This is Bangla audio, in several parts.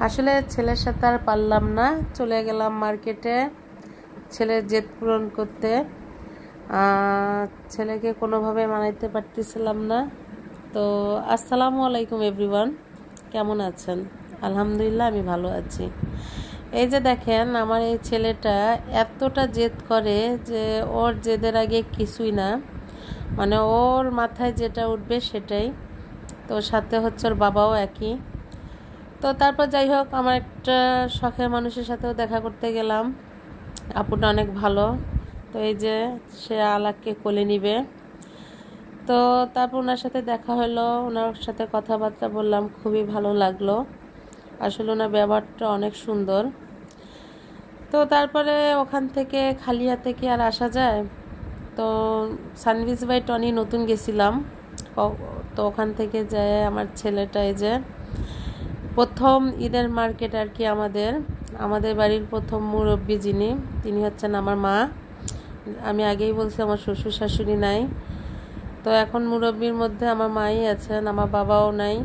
আসলে ছেলের সাথে আর পারলাম না, চলে গেলাম মার্কেটে ছেলের জেদ পূরণ করতে। ছেলেকে কোনোভাবে মানাইতে পারতেছিলাম না। তো আসসালামু আলাইকুম এভরিওয়ান, কেমন আছেন? আলহামদুলিল্লাহ আমি ভালো আছি। এই যে দেখেন, আমার এই ছেলেটা এতটা জেদ করে যে ওর জেদের আগে কিছুই না, মানে ওর মাথায় যেটা উঠবে সেটাই। তো সাথে হচ্ছে ওর বাবাও একই। তো তারপর যাই হোক, আমার একটা শখের মানুষের সাথেও দেখা করতে গেলাম। আপুটা অনেক ভালো। তো এই যে সে আলাককে কোলে নিবে। তো তারপর ওনার সাথে দেখা হলো, ওনার সাথে কথাবার্তা বললাম, খুবই ভালো লাগলো। আসলে ওনার ব্যবহারটা অনেক সুন্দর। তো তারপরে ওখান থেকে খালি হাতে কি আর আসা যায়? তো সানভিজ বাই টনি নতুন গেছিলাম। তো ওখান থেকে যায় আমার ছেলেটা, এই যে প্রথম ঈদের মার্কেট আর কি, আমাদের বাড়ির প্রথম মুরব্বী যিনি, তিনি হচ্ছেন আমার মা। আমি আগেই বলছি আমার শ্বশুর শাশুড়ি নাই, তো এখন মুরব্বীর মধ্যে আমার মাই আছেন, আমার বাবাও নাই।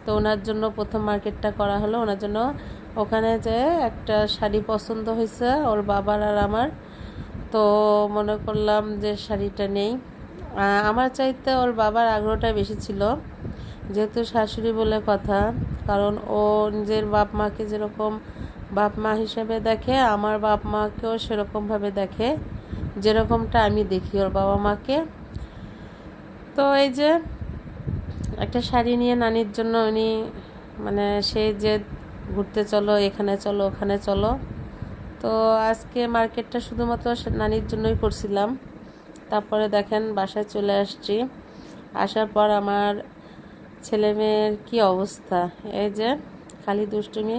তো ওনার জন্য প্রথম মার্কেটটা করা হলো। ওনার জন্য ওখানে যে একটা শাড়ি পছন্দ হয়েছে ওর বাবার আর আমার। তো মনে করলাম যে শাড়িটা নেই। আমার চাইতে ওর বাবার আগ্রহটা বেশি ছিল, যেহেতু শাশুড়ি বলে কথা। কারণ ও নিজের বাপ মাকে যেরকম বাপ মা হিসেবে দেখে, আমার বাপ মাকেও সেরকমভাবে দেখে, যেরকমটা আমি দেখি ওর বাবা মাকে। তো এই যে একটা শাড়ি নিয়ে নানির জন্য উনি, মানে সেই যে ঘুরতে চলো, এখানে চলো ওখানে চলো। তো আজকে মার্কেটটা শুধুমাত্র নানির জন্যই করছিলাম। তারপরে দেখেন বাসায় চলে আসছি। আসার পর আমার ছেলে মেয়ের কী অবস্থা, এই যে খালি দুষ্টুমি।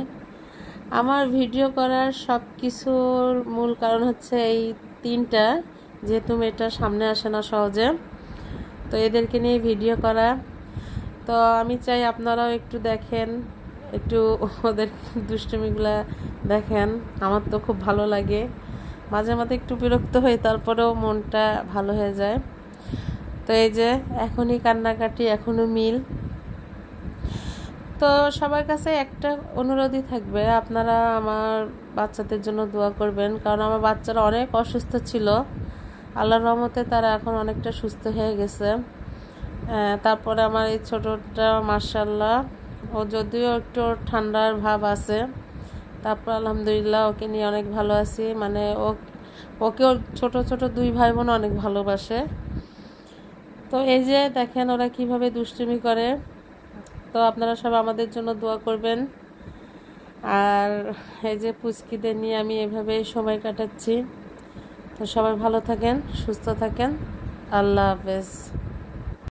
আমার ভিডিও করার সব কিছুর মূল কারণ হচ্ছে এই তিনটা, যেহেতু মেয়েটা সামনে আসে না সহজে, তো এদেরকে নিয়ে ভিডিও করা। তো আমি চাই আপনারাও একটু দেখেন, একটু ওদের দুষ্টুমিগুলা দেখেন। আমার তো খুব ভালো লাগে, মাঝে মাঝে একটু বিরক্ত হই, তারপরেও মনটা ভালো হয়ে যায়। তো এই যে এখনই কান্নাকাটি, এখনও মিল। তো সবার কাছে একটা অনুরোধই থাকবে, আপনারা আমার বাচ্চাদের জন্য দোয়া করবেন। কারণ আমার বাচ্চারা অনেক অসুস্থ ছিল, আল্লাহর রহমতে তারা এখন অনেকটা সুস্থ হয়ে গেছে। তারপরে আমার এই ছোটোটা মাশাআল্লাহ, ও যদিও একটু ঠান্ডার ভাব আছে, তারপর আলহামদুলিল্লাহ ওকে নিয়ে অনেক ভালো আছি। মানে ওকে ওর ছোটো ছোটো দুই ভাই বোন অনেক ভালোবাসে। তো এই যে দেখেন ওরা কিভাবে দুষ্টুমি করে। তো আপনারা সব আমাদের জন্য দোয়া করবেন। আর এই যে পুচকিদের নিয়ে আমি এভাবেই সময় কাটাচ্ছি। তো সবাই ভালো থাকেন, সুস্থ থাকেন। আল্লাহ হাফেজ।